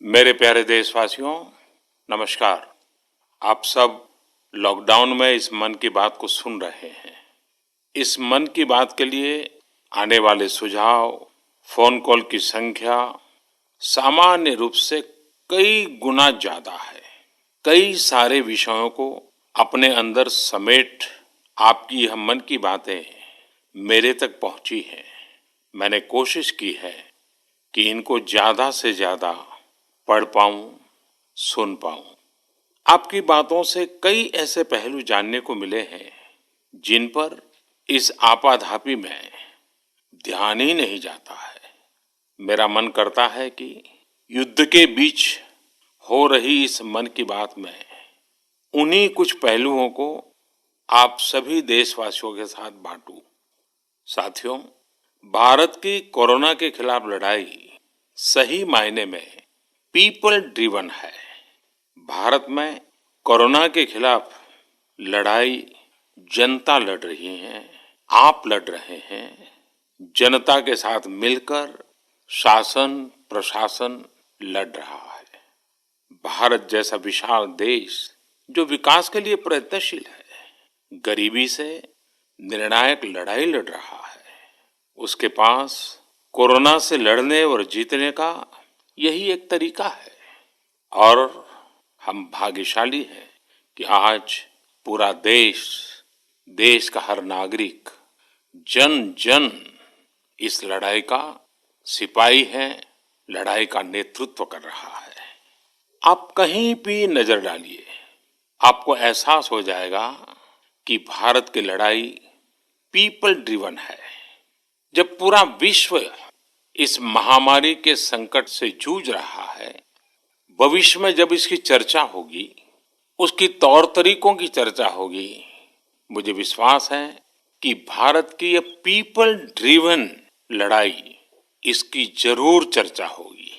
मेरे प्यारे देशवासियों, नमस्कार। आप सब लॉकडाउन में इस मन की बात को सुन रहे हैं। इस मन की बात के लिए आने वाले सुझाव, फोन कॉल की संख्या सामान्य रूप से कई गुना ज्यादा है। कई सारे विषयों को अपने अंदर समेट आपकी यह मन की बातें मेरे तक पहुंची हैं। मैंने कोशिश की है कि इनको ज्यादा से ज्यादा पढ़ पाऊं, सुन पाऊं। आपकी बातों से कई ऐसे पहलू जानने को मिले हैं जिन पर इस आपाधापी में ध्यान ही नहीं जाता है। मेरा मन करता है कि युद्ध के बीच हो रही इस मन की बात में उन्हीं कुछ पहलुओं को आप सभी देशवासियों के साथ बांटूं। साथियों, भारत की कोरोना के खिलाफ लड़ाई सही मायने में पीपल ड्रिवन है। भारत में कोरोना के खिलाफ लड़ाई जनता लड़ रही है, आप लड़ रहे हैं। जनता के साथ मिलकर शासन प्रशासन लड़ रहा है। भारत जैसा विशाल देश जो विकास के लिए प्रयत्नशील है, गरीबी से निर्णायक लड़ाई लड़ रहा है। उसके पास कोरोना से लड़ने और जीतने का यही एक तरीका है। और हम भाग्यशाली हैं कि आज पूरा देश का हर नागरिक, जन जन इस लड़ाई का सिपाही है, लड़ाई का नेतृत्व कर रहा है। आप कहीं भी नजर डालिए, आपको एहसास हो जाएगा कि भारत की लड़ाई पीपल ड्रिवन है। जब पूरा विश्व इस महामारी के संकट से जूझ रहा है, भविष्य में जब इसकी चर्चा होगी, उसकी तौर तरीकों की चर्चा होगी, मुझे विश्वास है कि भारत की यह पीपल ड्रिवन लड़ाई, इसकी जरूर चर्चा होगी।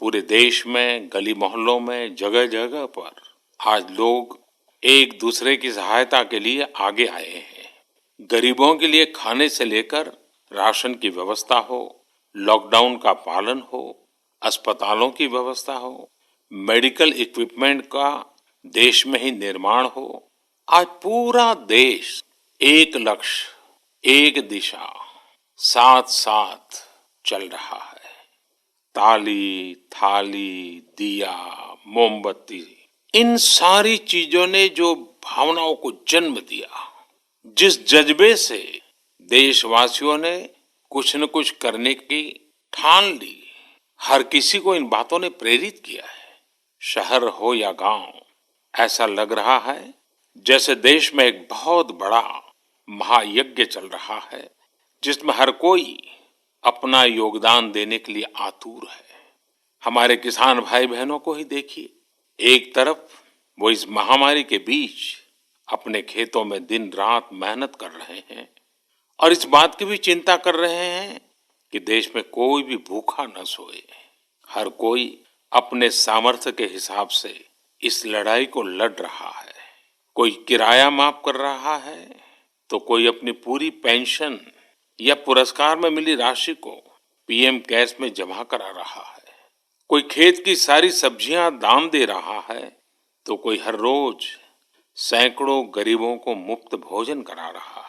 पूरे देश में, गली मोहल्लों में, जगह जगह पर आज लोग एक दूसरे की सहायता के लिए आगे आए हैं। गरीबों के लिए खाने से लेकर राशन की व्यवस्था हो, लॉकडाउन का पालन हो, अस्पतालों की व्यवस्था हो, मेडिकल इक्विपमेंट का देश में ही निर्माण हो, आज पूरा देश एक लक्ष्य, एक दिशा, साथ साथ चल रहा है। ताली, थाली, दिया, मोमबत्ती, इन सारी चीजों ने जो भावनाओं को जन्म दिया, जिस जज्बे से देशवासियों ने कुछ न कुछ करने की ठान ली, हर किसी को इन बातों ने प्रेरित किया है। शहर हो या गांव, ऐसा लग रहा है जैसे देश में एक बहुत बड़ा महायज्ञ चल रहा है, जिसमें हर कोई अपना योगदान देने के लिए आतुर है। हमारे किसान भाई बहनों को ही देखिए, एक तरफ वो इस महामारी के बीच अपने खेतों में दिन रात मेहनत कर रहे हैं और इस बात की भी चिंता कर रहे हैं कि देश में कोई भी भूखा न सोए। हर कोई अपने सामर्थ्य के हिसाब से इस लड़ाई को लड़ रहा है। कोई किराया माफ कर रहा है, तो कोई अपनी पूरी पेंशन या पुरस्कार में मिली राशि को पीएम केयर्स में जमा करा रहा है। कोई खेत की सारी सब्जियां दान दे रहा है, तो कोई हर रोज सैकड़ों गरीबों को मुफ्त भोजन करा रहा है।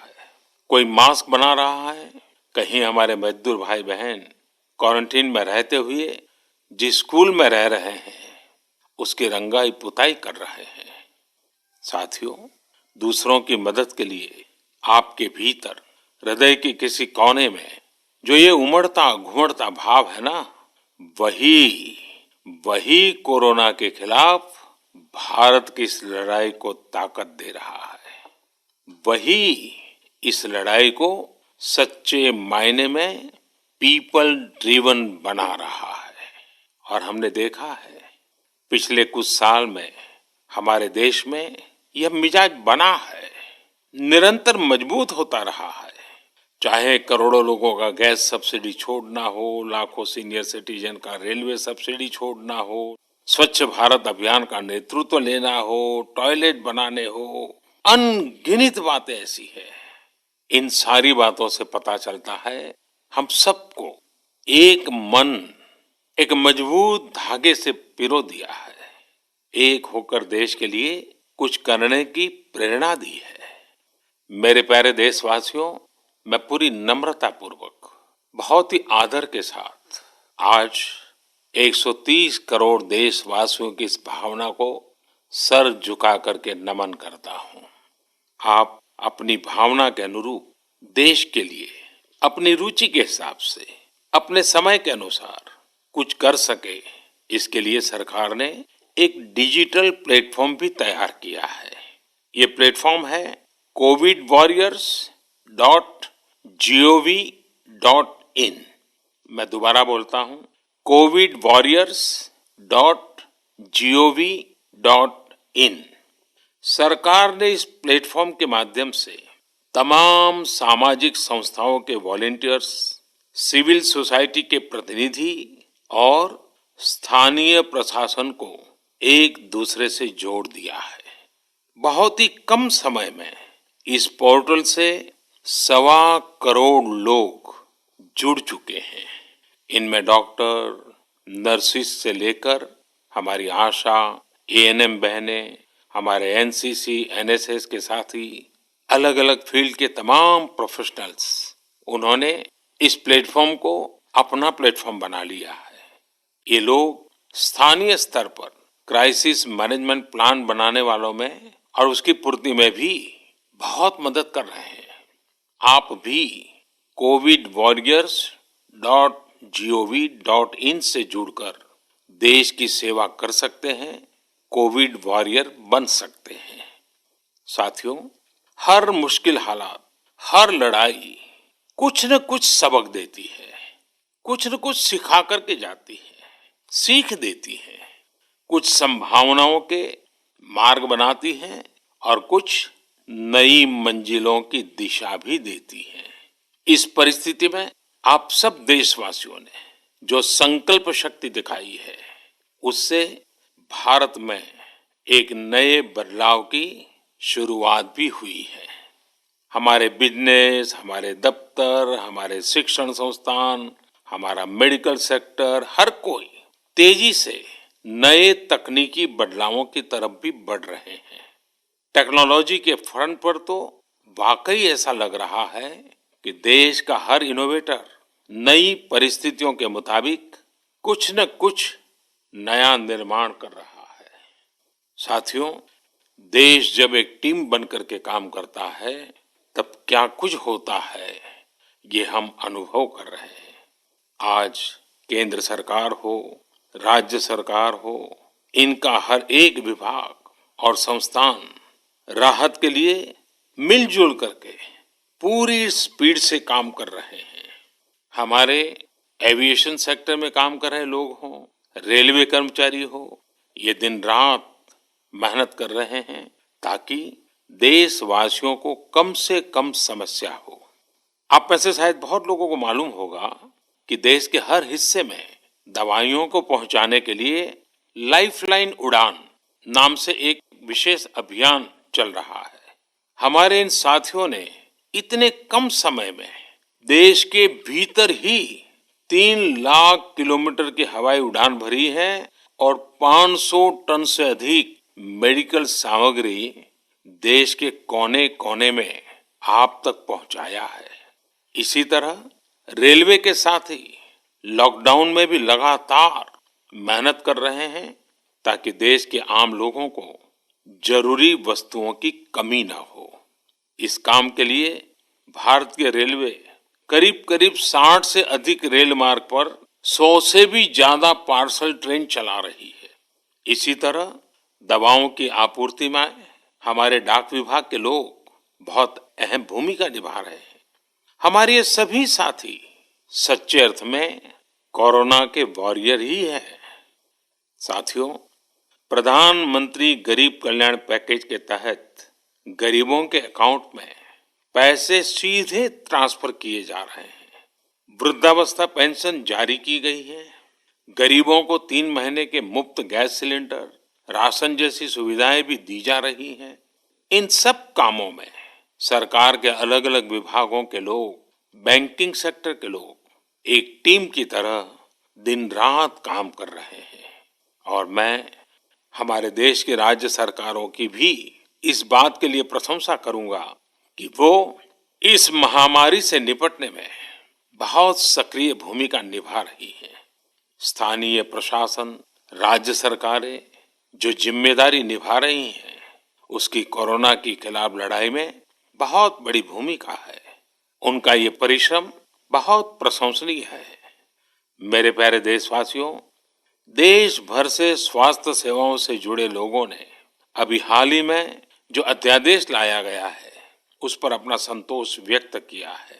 कोई मास्क बना रहा है। कहीं हमारे मजदूर भाई बहन क्वारंटीन में रहते हुए जिस स्कूल में रह रहे हैं, उसकी रंगाई पुताई कर रहे हैं। साथियों, दूसरों की मदद के लिए आपके भीतर हृदय के किसी कोने में जो ये उमड़ता घुमड़ता भाव है ना, वही कोरोना के खिलाफ भारत की इस लड़ाई को ताकत दे रहा है। वही इस लड़ाई को सच्चे मायने में पीपल ड्रिवन बना रहा है। और हमने देखा है पिछले कुछ साल में हमारे देश में यह मिजाज बना है, निरंतर मजबूत होता रहा है। चाहे करोड़ों लोगों का गैस सब्सिडी छोड़ना हो, लाखों सीनियर सिटीजन का रेलवे सब्सिडी छोड़ना हो, स्वच्छ भारत अभियान का नेतृत्व लेना हो, टॉयलेट बनाने हो, अनगिनत बातें ऐसी है। इन सारी बातों से पता चलता है हम सबको एक मन, एक मजबूत धागे से पिरो दिया है। एक होकर देश के लिए कुछ करने की प्रेरणा दी है। मेरे प्यारे देशवासियों, मैं पूरी नम्रता पूर्वक, बहुत ही आदर के साथ आज 130 करोड़ देशवासियों की इस भावना को सर झुका करके नमन करता हूं। आप अपनी भावना के अनुरूप देश के लिए अपनी रुचि के हिसाब से अपने समय के अनुसार कुछ कर सके, इसके लिए सरकार ने एक डिजिटल प्लेटफॉर्म भी तैयार किया है। ये प्लेटफॉर्म है covidwarriors.gov.in। मैं दोबारा बोलता हूं, covidwarriors.gov.in। सरकार ने इस प्लेटफॉर्म के माध्यम से तमाम सामाजिक संस्थाओं के वॉलेंटियर्स, सिविल सोसाइटी के प्रतिनिधि और स्थानीय प्रशासन को एक दूसरे से जोड़ दिया है। बहुत ही कम समय में इस पोर्टल से 1.25 करोड़ लोग जुड़ चुके हैं। इनमें डॉक्टर, नर्सिस से लेकर हमारी आशा, एएनएम बहनें, हमारे एनसीसी, एनएसएस के साथी, अलग अलग फील्ड के तमाम प्रोफेशनल्स, उन्होंने इस प्लेटफॉर्म को अपना प्लेटफॉर्म बना लिया है। ये लोग स्थानीय स्तर पर क्राइसिस मैनेजमेंट प्लान बनाने वालों में और उसकी पूर्ति में भी बहुत मदद कर रहे हैं। आप भी covidwarriors.gov.in से जुड़कर देश की सेवा कर सकते हैं, कोविड वॉरियर बन सकते हैं। साथियों, हर मुश्किल हालात, हर लड़ाई कुछ न कुछ सबक देती है, कुछ न कुछ सिखा करके जाती है, सीख देती है, कुछ संभावनाओं के मार्ग बनाती है और कुछ नई मंजिलों की दिशा भी देती है। इस परिस्थिति में आप सब देशवासियों ने जो संकल्प शक्ति दिखाई है, उससे भारत में एक नए बदलाव की शुरुआत भी हुई है। हमारे बिजनेस, हमारे दफ्तर, हमारे शिक्षण संस्थान, हमारा मेडिकल सेक्टर, हर कोई तेजी से नए तकनीकी बदलावों की तरफ भी बढ़ रहे हैं। टेक्नोलॉजी के फ्रंट पर तो वाकई ऐसा लग रहा है कि देश का हर इनोवेटर नई परिस्थितियों के मुताबिक कुछ न कुछ नया निर्माण कर रहा है। साथियों, देश जब एक टीम बनकर के काम करता है, तब क्या कुछ होता है, ये हम अनुभव कर रहे हैं। आज केंद्र सरकार हो, राज्य सरकार हो, इनका हर एक विभाग और संस्थान राहत के लिए मिलजुल करके पूरी स्पीड से काम कर रहे हैं। हमारे एविएशन सेक्टर में काम कर रहे लोग हों, रेलवे कर्मचारी हो, ये दिन रात मेहनत कर रहे हैं ताकि देशवासियों को कम से कम समस्या हो। आप में से शायद बहुत लोगों को मालूम होगा कि देश के हर हिस्से में दवाइयों को पहुंचाने के लिए लाइफलाइन उड़ान नाम से एक विशेष अभियान चल रहा है। हमारे इन साथियों ने इतने कम समय में देश के भीतर ही 3 लाख किलोमीटर की हवाई उड़ान भरी है और 500 टन से अधिक मेडिकल सामग्री देश के कोने कोने में आप तक पहुंचाया है। इसी तरह रेलवे के साथ ही लॉकडाउन में भी लगातार मेहनत कर रहे हैं ताकि देश के आम लोगों को जरूरी वस्तुओं की कमी ना हो। इस काम के लिए भारतीय रेलवे करीब करीब 60 से अधिक रेल मार्ग पर 100 से भी ज्यादा पार्सल ट्रेन चला रही है। इसी तरह दवाओं की आपूर्ति में हमारे डाक विभाग के लोग बहुत अहम भूमिका निभा रहे हैं। हमारे ये सभी साथी सच्चे अर्थ में कोरोना के वॉरियर ही हैं। साथियों, प्रधानमंत्री गरीब कल्याण पैकेज के तहत गरीबों के अकाउंट में पैसे सीधे ट्रांसफर किए जा रहे हैं। वृद्धावस्था पेंशन जारी की गई है। गरीबों को 3 महीने के मुफ्त गैस सिलेंडर, राशन जैसी सुविधाएं भी दी जा रही हैं। इन सब कामों में सरकार के अलग अलग विभागों के लोग, बैंकिंग सेक्टर के लोग एक टीम की तरह दिन रात काम कर रहे हैं और मैं हमारे देश के राज्य सरकारों की भी इस बात के लिए प्रशंसा करूंगा कि वो इस महामारी से निपटने में बहुत सक्रिय भूमिका निभा रही है। स्थानीय प्रशासन, राज्य सरकारें जो जिम्मेदारी निभा रही हैं, उसकी कोरोना के खिलाफ लड़ाई में बहुत बड़ी भूमिका है। उनका ये परिश्रम बहुत प्रशंसनीय है। मेरे प्यारे देशवासियों, देश भर से स्वास्थ्य सेवाओं से जुड़े लोगों ने अभी हाल ही में जो अध्यादेश लाया गया है, उस पर अपना संतोष व्यक्त किया है।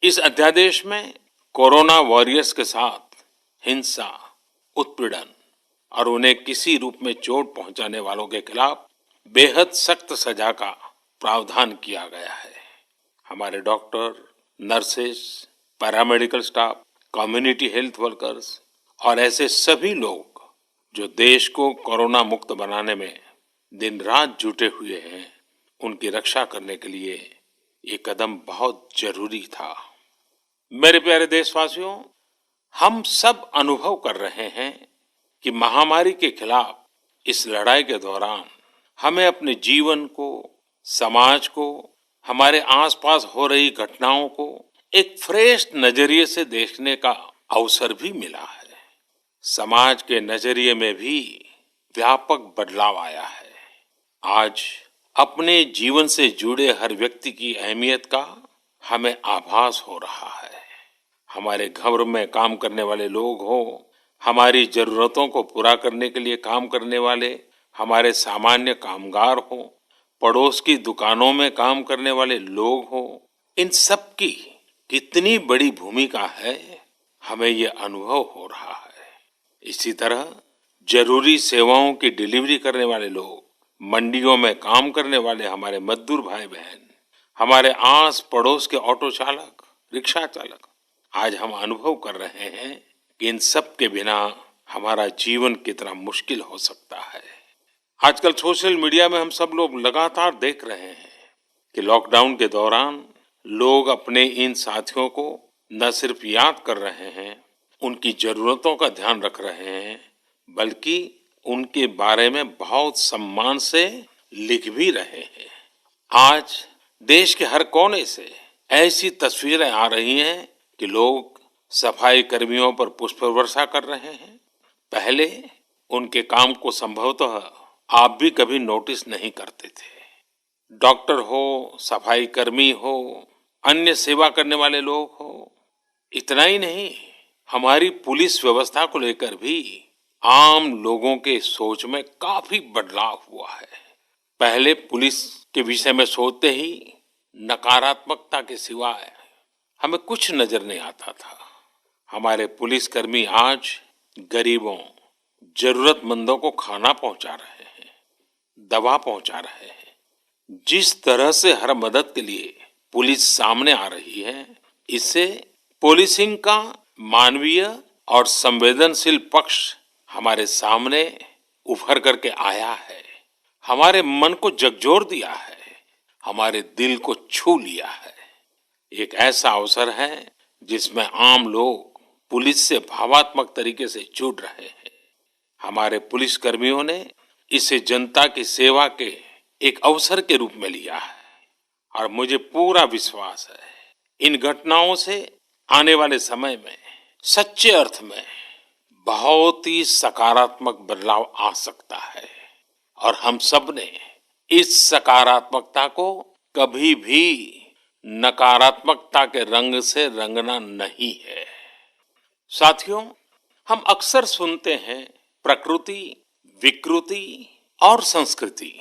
इस अध्यादेश में कोरोना वॉरियर्स के साथ हिंसा, उत्पीड़न और उन्हें किसी रूप में चोट पहुंचाने वालों के खिलाफ बेहद सख्त सजा का प्रावधान किया गया है। हमारे doctor, nurses, paramedical staff, community health workers और ऐसे सभी लोग जो देश को कोरोना मुक्त बनाने में दिन रात जुटे हुए हैं, उनकी रक्षा करने के लिए ये कदम बहुत जरूरी था। मेरे प्यारे देशवासियों, हम सब अनुभव कर रहे हैं कि महामारी के खिलाफ इस लड़ाई के दौरान हमें अपने जीवन को, समाज को, हमारे आसपास हो रही घटनाओं को एक फ्रेश नजरिए से देखने का अवसर भी मिला है। समाज के नजरिए में भी व्यापक बदलाव आया है। आज अपने जीवन से जुड़े हर व्यक्ति की अहमियत का हमें आभास हो रहा है। हमारे घर में काम करने वाले लोग हो, हमारी जरूरतों को पूरा करने के लिए काम करने वाले हमारे सामान्य कामगार हो, पड़ोस की दुकानों में काम करने वाले लोग हो, इन सब की कितनी बड़ी भूमिका है, हमें ये अनुभव हो रहा है। इसी तरह जरूरी सेवाओं की डिलीवरी करने वाले लोग, मंडियों में काम करने वाले हमारे मजदूर भाई बहन, हमारे आस पड़ोस के ऑटो चालक, रिक्शा चालक, आज हम अनुभव कर रहे हैं कि इन सब के बिना हमारा जीवन कितना मुश्किल हो सकता है। आजकल सोशल मीडिया में हम सब लोग लगातार देख रहे हैं कि लॉकडाउन के दौरान लोग अपने इन साथियों को न सिर्फ याद कर रहे हैं, उनकी जरूरतों का ध्यान रख रहे हैं, बल्कि उनके बारे में बहुत सम्मान से लिख भी रहे हैं। आज देश के हर कोने से ऐसी तस्वीरें आ रही हैं कि लोग सफाई कर्मियों पर पुष्प वर्षा कर रहे हैं। पहले उनके काम को संभवतः आप भी कभी नोटिस नहीं करते थे। डॉक्टर हो, सफाई कर्मी हो, अन्य सेवा करने वाले लोग हो, इतना ही नहीं, हमारी पुलिस व्यवस्था को लेकर भी आम लोगों के सोच में काफी बदलाव हुआ है। पहले पुलिस के विषय में सोचते ही नकारात्मकता के सिवाय हमें कुछ नजर नहीं आता था। हमारे पुलिसकर्मी आज गरीबों, जरूरतमंदों को खाना पहुंचा रहे हैं, दवा पहुंचा रहे हैं। जिस तरह से हर मदद के लिए पुलिस सामने आ रही है, इससे पुलिसिंग का मानवीय और संवेदनशील पक्ष हमारे सामने उभर करके आया है। हमारे मन को झकझोर दिया है, हमारे दिल को छू लिया है। एक ऐसा अवसर है जिसमें आम लोग पुलिस से भावात्मक तरीके से जुड़ रहे हैं। हमारे पुलिस कर्मियों ने इसे जनता की सेवा के एक अवसर के रूप में लिया है और मुझे पूरा विश्वास है इन घटनाओं से आने वाले समय में सच्चे अर्थ में बहुत ही सकारात्मक बदलाव आ सकता है और हम सब ने इस सकारात्मकता को कभी भी नकारात्मकता के रंग से रंगना नहीं है। साथियों, हम अक्सर सुनते हैं प्रकृति, विकृति और संस्कृति।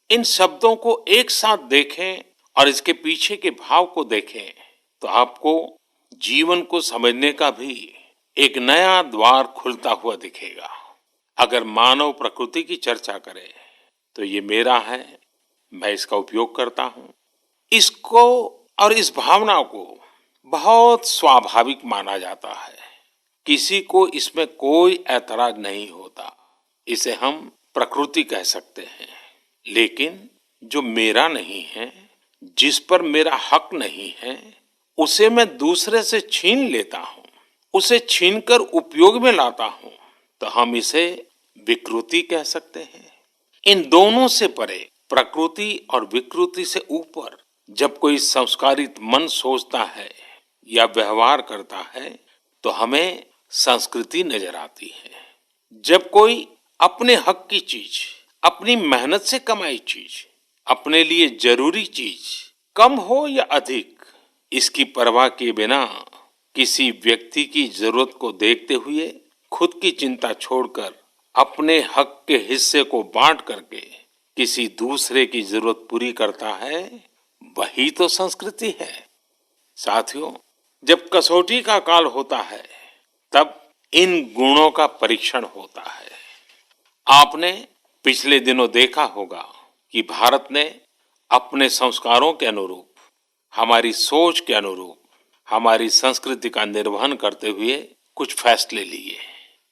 इन शब्दों को एक साथ देखें और इसके पीछे के भाव को देखें तो आपको जीवन को समझने का भी एक नया द्वार खुलता हुआ दिखेगा। अगर मानव प्रकृति की चर्चा करें तो ये मेरा है, मैं इसका उपयोग करता हूँ। इसको और इस भावना को बहुत स्वाभाविक माना जाता है, किसी को इसमें कोई ऐतराज नहीं होता। इसे हम प्रकृति कह सकते हैं। लेकिन जो मेरा नहीं है, जिस पर मेरा हक नहीं है, उसे मैं दूसरे से छीन लेता हूँ, उसे छीनकर उपयोग में लाता हूं तो हम इसे विकृति कह सकते हैं। इन दोनों से परे, प्रकृति और विकृति से ऊपर जब कोई संस्कारित मन सोचता है या व्यवहार करता है तो हमें संस्कृति नजर आती है। जब कोई अपने हक की चीज, अपनी मेहनत से कमाई चीज, अपने लिए जरूरी चीज कम हो या अधिक, इसकी परवाह किए बिना किसी व्यक्ति की जरूरत को देखते हुए खुद की चिंता छोड़कर अपने हक के हिस्से को बांट करके किसी दूसरे की जरूरत पूरी करता है, वही तो संस्कृति है। साथियों, जब कसौटी का काल होता है तब इन गुणों का परीक्षण होता है। आपने पिछले दिनों देखा होगा कि भारत ने अपने संस्कारों के अनुरूप, हमारी सोच के अनुरूप, हमारी संस्कृति का निर्वहन करते हुए कुछ फैसले लिए।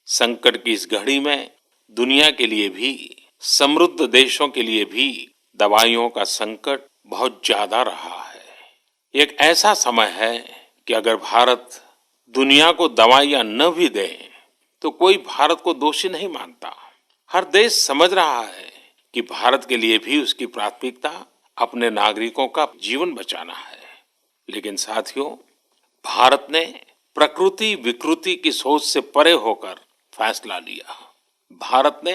संकट की इस घड़ी में दुनिया के लिए भी, समृद्ध देशों के लिए भी दवाइयों का संकट बहुत ज्यादा रहा है। एक ऐसा समय है कि अगर भारत दुनिया को दवाइयां न भी दे तो कोई भारत को दोषी नहीं मानता। हर देश समझ रहा है कि भारत के लिए भी उसकी प्राथमिकता अपने नागरिकों का जीवन बचाना है। लेकिन साथियों, भारत ने प्रकृति विकृति की सोच से परे होकर फैसला लिया। भारत ने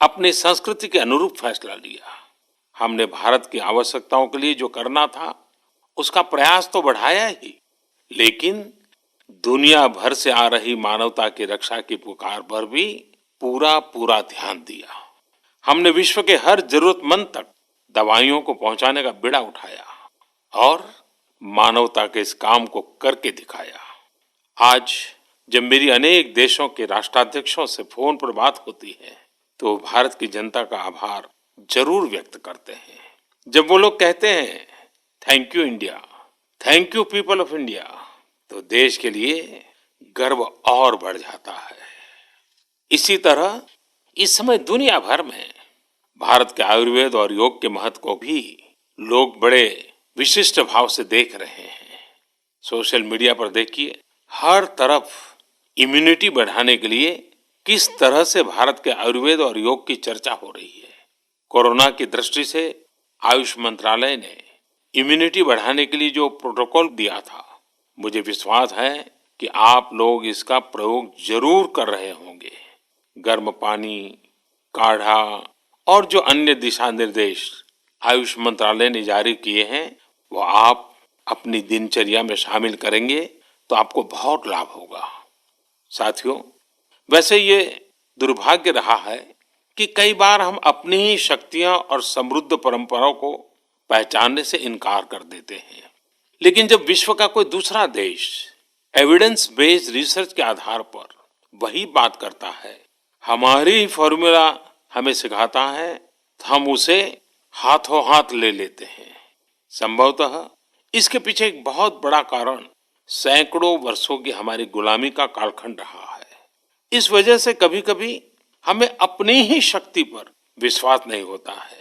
अपनी संस्कृति के अनुरूप फैसला लिया। हमने भारत की आवश्यकताओं के लिए जो करना था उसका प्रयास तो बढ़ाया ही, लेकिन दुनिया भर से आ रही मानवता की रक्षा की पुकार पर भी पूरा पूरा ध्यान दिया। हमने विश्व के हर जरूरतमंद तक दवाइयों को पहुंचाने का बीड़ा उठाया और मानवता के इस काम को करके दिखाया। आज जब मेरी अनेक देशों के राष्ट्राध्यक्षों से फोन पर बात होती है तो भारत की जनता का आभार जरूर व्यक्त करते हैं। जब वो लोग कहते हैं thank you India, thank you people of India, तो देश के लिए गर्व और बढ़ जाता है। इसी तरह इस समय दुनिया भर में भारत के आयुर्वेद और योग के महत्व को भी लोग बड़े विशिष्ट भाव से देख रहे हैं। सोशल मीडिया पर देखिए, हर तरफ इम्यूनिटी बढ़ाने के लिए किस तरह से भारत के आयुर्वेद और योग की चर्चा हो रही है। कोरोना की दृष्टि से आयुष मंत्रालय ने इम्यूनिटी बढ़ाने के लिए जो प्रोटोकॉल दिया था, मुझे विश्वास है कि आप लोग इसका प्रयोग जरूर कर रहे होंगे। गर्म पानी, काढ़ा और जो अन्य दिशा निर्देश आयुष मंत्रालय ने जारी किए हैं वो आप अपनी दिनचर्या में शामिल करेंगे तो आपको बहुत लाभ होगा। साथियों, वैसे ये दुर्भाग्य रहा है कि कई बार हम अपनी ही शक्तियां और समृद्ध परंपराओं को पहचानने से इनकार कर देते हैं। लेकिन जब विश्व का कोई दूसरा देश एविडेंस बेस्ड रिसर्च के आधार पर वही बात करता है, हमारी फॉर्मूला हमें सिखाता है, तो हम उसे हाथों हाथ ले लेते हैं। संभवतः इसके पीछे एक बहुत बड़ा कारण सैकड़ों वर्षों की हमारी गुलामी का कालखंड रहा है। इस वजह से कभी कभी हमें अपनी ही शक्ति पर विश्वास नहीं होता है,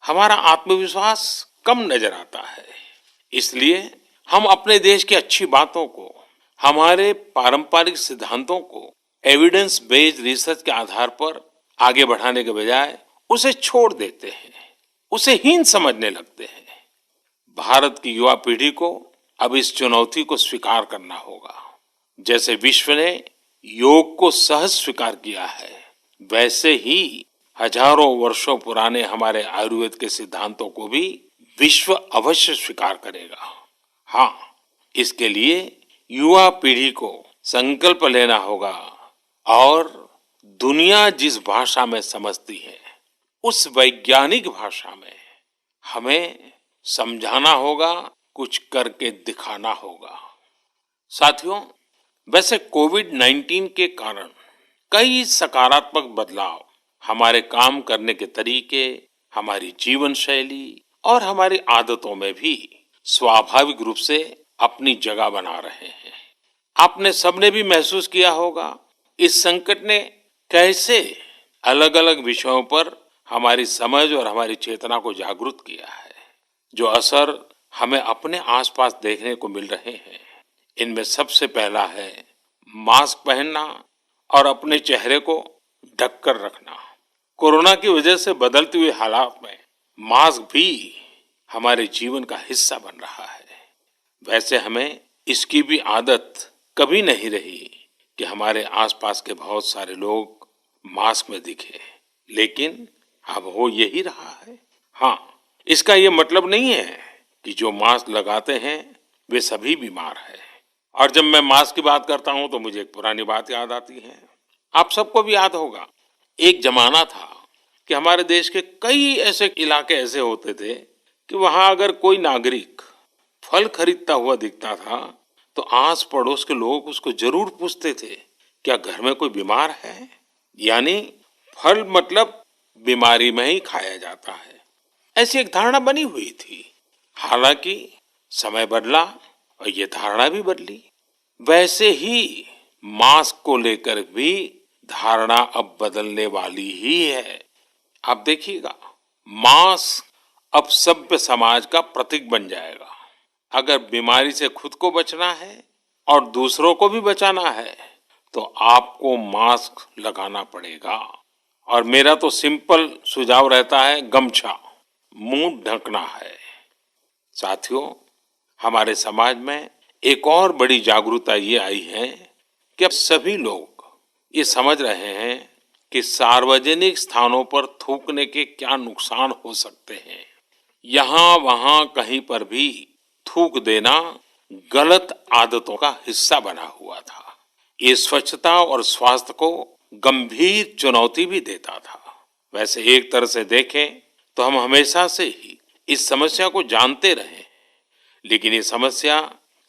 हमारा आत्मविश्वास कम नजर आता है। इसलिए हम अपने देश की अच्छी बातों को, हमारे पारंपरिक सिद्धांतों को एविडेंस बेस्ड रिसर्च के आधार पर आगे बढ़ाने के बजाय उसे छोड़ देते हैं, उसे हीन समझने लगते हैं। भारत की युवा पीढ़ी को अब इस चुनौती को स्वीकार करना होगा। जैसे विश्व ने योग को सहज स्वीकार किया है, वैसे ही हजारों वर्षों पुराने हमारे आयुर्वेद के सिद्धांतों को भी विश्व अवश्य स्वीकार करेगा। हाँ, इसके लिए युवा पीढ़ी को संकल्प लेना होगा और दुनिया जिस भाषा में समझती है उस वैज्ञानिक भाषा में हमें समझाना होगा, कुछ करके दिखाना होगा। साथियों, वैसे कोविड-19 के कारण कई सकारात्मक बदलाव हमारे काम करने के तरीके, हमारी जीवन शैली और हमारी आदतों में भी स्वाभाविक रूप से अपनी जगह बना रहे हैं। आपने सबने भी महसूस किया होगा इस संकट ने कैसे अलग अलग विषयों पर हमारी समझ और हमारी चेतना को जागरूक किया है। जो असर हमें अपने आसपास देखने को मिल रहे हैं, इनमें सबसे पहला है मास्क पहनना और अपने चेहरे को ढक कर रखना। कोरोना की वजह से बदलते हुए हालात में मास्क भी हमारे जीवन का हिस्सा बन रहा है। वैसे हमें इसकी भी आदत कभी नहीं रही कि हमारे आसपास के बहुत सारे लोग मास्क में दिखे, लेकिन अब हो यही रहा है। हाँ, इसका ये मतलब नहीं है कि जो मास्क लगाते हैं वे सभी बीमार हैं। और जब मैं मास्क की बात करता हूं तो मुझे एक पुरानी बात याद आती है। आप सबको भी याद होगा, एक जमाना था कि हमारे देश के कई ऐसे इलाके ऐसे होते थे कि वहां अगर कोई नागरिक फल खरीदता हुआ दिखता था तो आस पड़ोस के लोग उसको जरूर पूछते थे, क्या घर में कोई बीमार है? यानी फल मतलब बीमारी में ही खाया जाता है, ऐसी एक धारणा बनी हुई थी। हालांकि समय बदला और ये धारणा भी बदली। वैसे ही मास्क को लेकर भी धारणा अब बदलने वाली ही है। आप देखिएगा, मास्क अब सभ्य समाज का प्रतीक बन जाएगा। अगर बीमारी से खुद को बचना है और दूसरों को भी बचाना है तो आपको मास्क लगाना पड़ेगा। और मेरा तो सिंपल सुझाव रहता है, गमछा मुंह ढकना है। साथियों, हमारे समाज में एक और बड़ी जागरूकता ये आई है कि अब सभी लोग ये समझ रहे हैं कि सार्वजनिक स्थानों पर थूकने के क्या नुकसान हो सकते हैं। यहाँ वहाँ कहीं पर भी थूक देना गलत आदतों का हिस्सा बना हुआ था। ये स्वच्छता और स्वास्थ्य को गंभीर चुनौती भी देता था। वैसे एक तरह से देखें तो हम हमेशा से ही इस समस्या को जानते रहे, लेकिन ये समस्या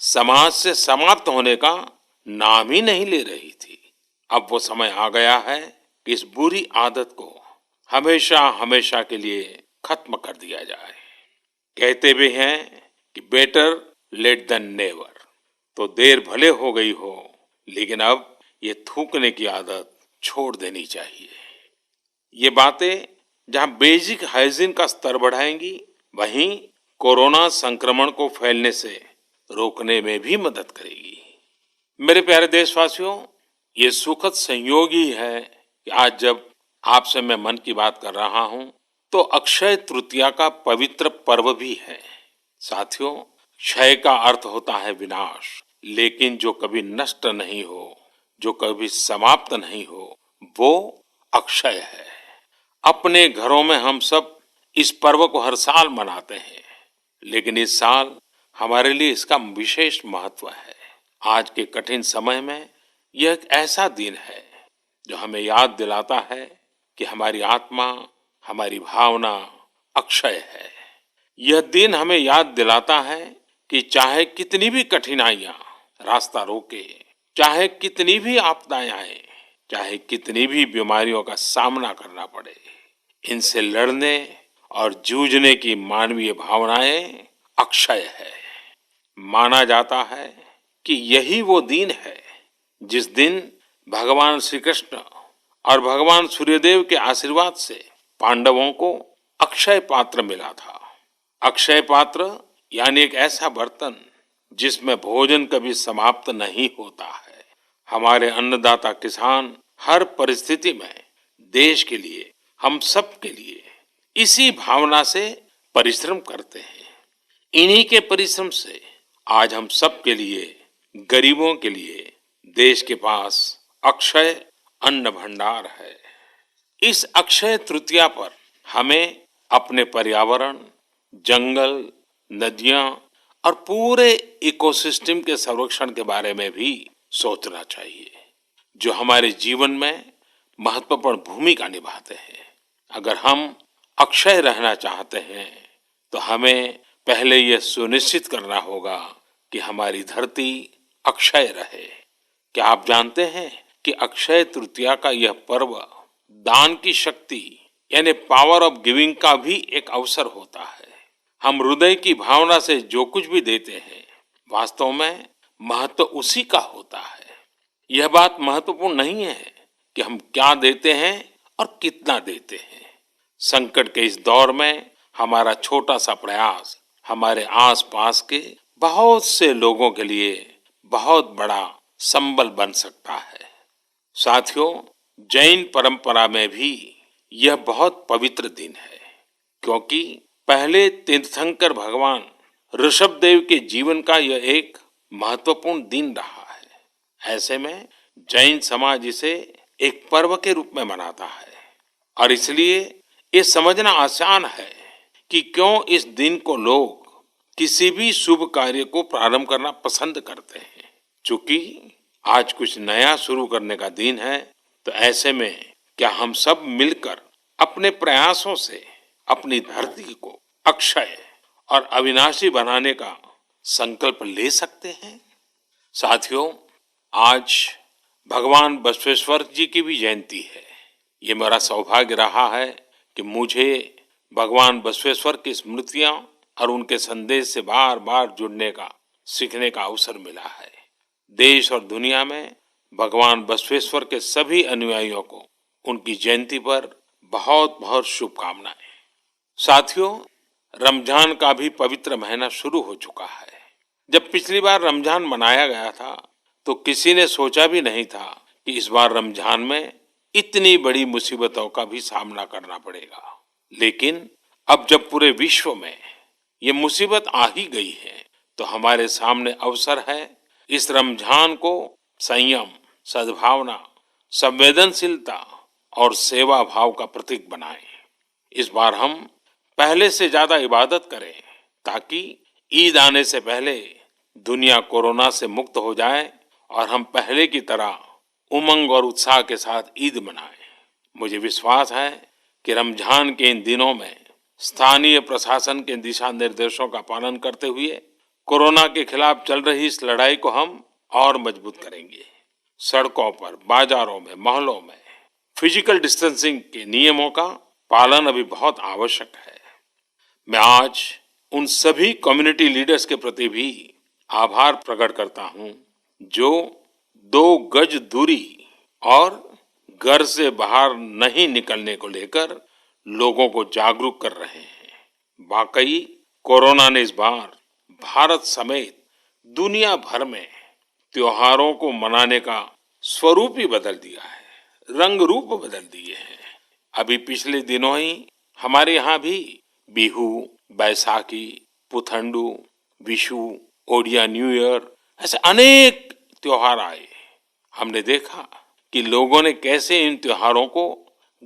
समाज से समाप्त होने का नाम ही नहीं ले रही थी। अब वो समय आ गया है कि इस बुरी आदत को हमेशा हमेशा के लिए खत्म कर दिया जाए। कहते भी हैं कि बेटर लेट देन नेवर। तो देर भले हो गई हो, लेकिन अब ये थूकने की आदत छोड़ देनी चाहिए। ये बातें जहां बेसिक हाइजीन का स्तर बढ़ाएंगी, वहीं कोरोना संक्रमण को फैलने से रोकने में भी मदद करेगी। मेरे प्यारे देशवासियों, ये सुखद संयोग ही है कि आज जब आपसे मैं मन की बात कर रहा हूं तो अक्षय तृतीया का पवित्र पर्व भी है। साथियों, क्षय का अर्थ होता है विनाश, लेकिन जो कभी नष्ट नहीं हो, जो कभी समाप्त नहीं हो, वो अक्षय है। अपने घरों में हम सब इस पर्व को हर साल मनाते हैं, लेकिन इस साल हमारे लिए इसका विशेष महत्व है। आज के कठिन समय में यह एक ऐसा दिन है जो हमें याद दिलाता है कि हमारी आत्मा, हमारी भावना अक्षय है। यह दिन हमें याद दिलाता है कि चाहे कितनी भी कठिनाइयां रास्ता रोके, चाहे कितनी भी आपदाएं आए, चाहे कितनी भी बीमारियों का सामना करना पड़े, इनसे लड़ने और जूझने की मानवीय भावनाएं अक्षय है। माना जाता है कि यही वो दिन है जिस दिन भगवान श्री कृष्ण और भगवान सूर्यदेव के आशीर्वाद से पांडवों को अक्षय पात्र मिला था। अक्षय पात्र यानी एक ऐसा बर्तन जिसमें भोजन कभी समाप्त नहीं होता है। हमारे अन्नदाता किसान हर परिस्थिति में देश के लिए, हम सब के लिए इसी भावना से परिश्रम करते हैं। इन्हीं के परिश्रम से आज हम सब के लिए, गरीबों के लिए देश के पास अक्षय अन्न भंडार है। इस अक्षय तृतीया पर हमें अपने पर्यावरण, जंगल, नदियां और पूरे इकोसिस्टम के संरक्षण के बारे में भी सोचना चाहिए, जो हमारे जीवन में महत्वपूर्ण भूमिका निभाते हैं। अगर हम अक्षय रहना चाहते हैं तो हमें पहले यह सुनिश्चित करना होगा कि हमारी धरती अक्षय रहे। क्या आप जानते हैं कि अक्षय तृतीया का यह पर्व दान की शक्ति यानी पावर ऑफ गिविंग का भी एक अवसर होता है। हम हृदय की भावना से जो कुछ भी देते हैं, वास्तव में महत्व उसी का होता है। यह बात महत्वपूर्ण नहीं है कि हम क्या देते हैं और कितना देते हैं। संकट के इस दौर में हमारा छोटा सा प्रयास हमारे आसपास के बहुत से लोगों के लिए बहुत बड़ा संबल बन सकता है। साथियों, जैन परंपरा में भी यह बहुत पवित्र दिन है, क्योंकि पहले तीर्थंकर भगवान ऋषभदेव के जीवन का यह एक महत्वपूर्ण दिन रहा है। ऐसे में जैन समाज इसे एक पर्व के रूप में मनाता है और इसलिए ये समझना आसान है कि क्यों इस दिन को लोग किसी भी शुभ कार्य को प्रारंभ करना पसंद करते हैं। चूंकि आज कुछ नया शुरू करने का दिन है, तो ऐसे में क्या हम सब मिलकर अपने प्रयासों से अपनी धरती को अक्षय और अविनाशी बनाने का संकल्प ले सकते हैं? साथियों, आज भगवान बसवेश्वर जी की भी जयंती है। ये मेरा सौभाग्य रहा है कि मुझे भगवान बसवेश्वर की स्मृतियां और उनके संदेश से बार बार जुड़ने का, सीखने का अवसर मिला है। देश और दुनिया में भगवान बसवेश्वर के सभी अनुयायियों को उनकी जयंती पर बहुत बहुत शुभकामनाएं। साथियों, रमजान का भी पवित्र महीना शुरू हो चुका है। जब पिछली बार रमजान मनाया गया था, तो किसी ने सोचा भी नहीं था कि इस बार रमजान में इतनी बड़ी मुसीबतों का भी सामना करना पड़ेगा। लेकिन अब जब पूरे विश्व में ये मुसीबत आ ही गई है, तो हमारे सामने अवसर है इस रमजान को संयम, सद्भावना, संवेदनशीलता और सेवा भाव का प्रतीक बनाएं। इस बार हम पहले से ज्यादा इबादत करें, ताकि ईद आने से पहले दुनिया कोरोना से मुक्त हो जाए और हम पहले की तरह उमंग और उत्साह के साथ ईद मनाएं। मुझे विश्वास है कि रमजान के इन दिनों में स्थानीय प्रशासन के दिशा निर्देशों का पालन करते हुए कोरोना के खिलाफ चल रही इस लड़ाई को हम और मजबूत करेंगे। सड़कों पर, बाजारों में, मोहल्लों में फिजिकल डिस्टेंसिंग के नियमों का पालन अभी बहुत आवश्यक है। मैं आज उन सभी कम्युनिटी लीडर्स के प्रति भी आभार प्रकट करता हूं, जो 2 गज दूरी और घर से बाहर नहीं निकलने को लेकर लोगों को जागरूक कर रहे हैं। वाकई कोरोना ने इस बार भारत समेत दुनिया भर में त्योहारों को मनाने का स्वरूप ही बदल दिया है, रंग रूप बदल दिए हैं। अभी पिछले दिनों ही हमारे यहाँ भी बिहू, बैसाखी, पुथंडू, विशु, ओडिया न्यू ईयर ऐसे अनेक त्योहार आए। हमने देखा कि लोगों ने कैसे इन त्योहारों को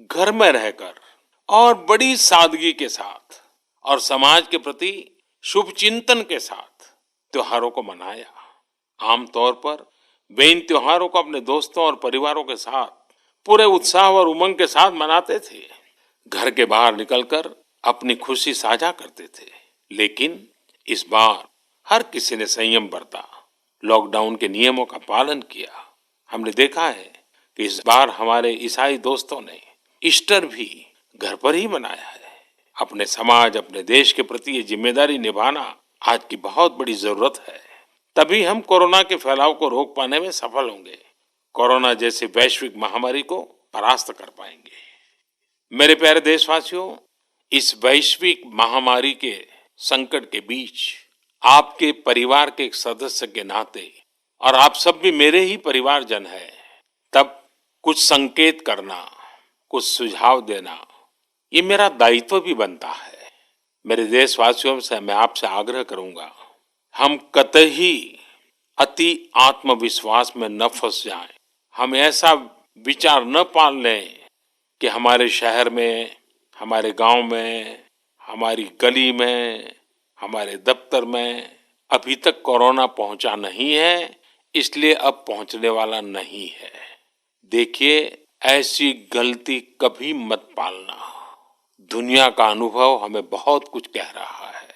घर में रहकर और बड़ी सादगी के साथ और समाज के प्रति शुभ चिंतन के साथ त्योहारों को मनाया। आमतौर पर वे इन त्योहारों को अपने दोस्तों और परिवारों के साथ पूरे उत्साह और उमंग के साथ मनाते थे, घर के बाहर निकलकर अपनी खुशी साझा करते थे। लेकिन इस बार हर किसी ने संयम बरता, लॉकडाउन के नियमों का पालन किया। हमने देखा है कि इस बार हमारे ईसाई दोस्तों ने ईस्टर भी घर पर ही मनाया है। अपने समाज, अपने देश के प्रति ये जिम्मेदारी निभाना आज की बहुत बड़ी जरूरत है। तभी हम कोरोना के फैलाव को रोक पाने में सफल होंगे, कोरोना जैसी वैश्विक महामारी को परास्त कर पाएंगे। मेरे प्यारे देशवासियों, इस वैश्विक महामारी के संकट के बीच आपके परिवार के एक सदस्य के नाते, और आप सब भी मेरे ही परिवारजन हैं, तब कुछ संकेत करना, कुछ सुझाव देना, ये मेरा दायित्व भी बनता है। मेरे देशवासियों से मैं आपसे आग्रह करूंगा, हम कतई अति आत्मविश्वास में न फंस जाएं। हम ऐसा विचार न पाल लें कि हमारे शहर में, हमारे गांव में, हमारी गली में, हमारे दफ्तर में अभी तक कोरोना पहुंचा नहीं है, इसलिए अब पहुंचने वाला नहीं है। देखिए, ऐसी गलती कभी मत पालना। दुनिया का अनुभव हमें बहुत कुछ कह रहा है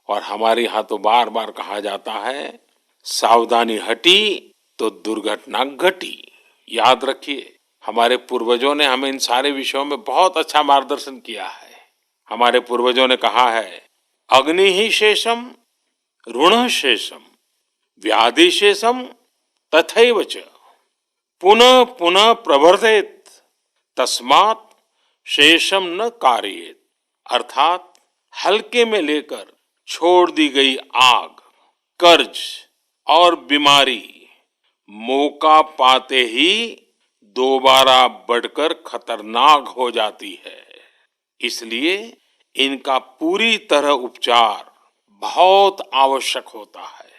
और हमारे यहाँ तो बार बार कहा जाता है, सावधानी हटी तो दुर्घटना घटी। याद रखिए, हमारे पूर्वजों ने हमें इन सारे विषयों में बहुत अच्छा मार्गदर्शन किया है। हमारे पूर्वजों ने कहा है, अग्नि ही शेषम ऋण शेषम व्याधि शेषम तथैव च पुनः पुनः प्रवर्धेत तस्मात् शेषम न कार्येत। अर्थात हल्के में लेकर छोड़ दी गई आग, कर्ज और बीमारी मौका पाते ही दोबारा बढ़कर खतरनाक हो जाती है। इसलिए इनका पूरी तरह उपचार बहुत आवश्यक होता है।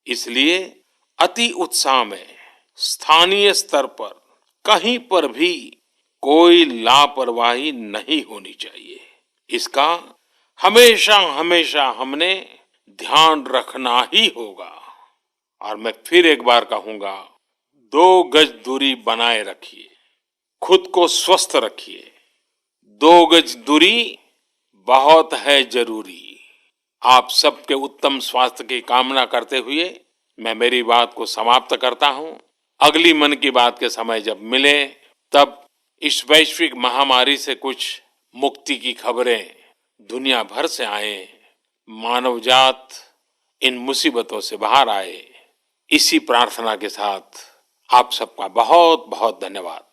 इसलिए अति उत्साह में स्थानीय स्तर पर कहीं पर भी कोई लापरवाही नहीं होनी चाहिए। इसका हमेशा हमेशा हमने ध्यान रखना ही होगा। और मैं फिर एक बार कहूंगा, 2 गज दूरी बनाए रखिए, खुद को स्वस्थ रखिए। 2 गज दूरी बहुत है जरूरी। आप सबके उत्तम स्वास्थ्य की कामना करते हुए मैं मेरी बात को समाप्त करता हूं। अगली मन की बात के समय जब मिले तब इस वैश्विक महामारी से कुछ मुक्ति की खबरें दुनिया भर से आए, मानव जात इन मुसीबतों से बाहर आए, इसी प्रार्थना के साथ आप सबका बहुत बहुत धन्यवाद।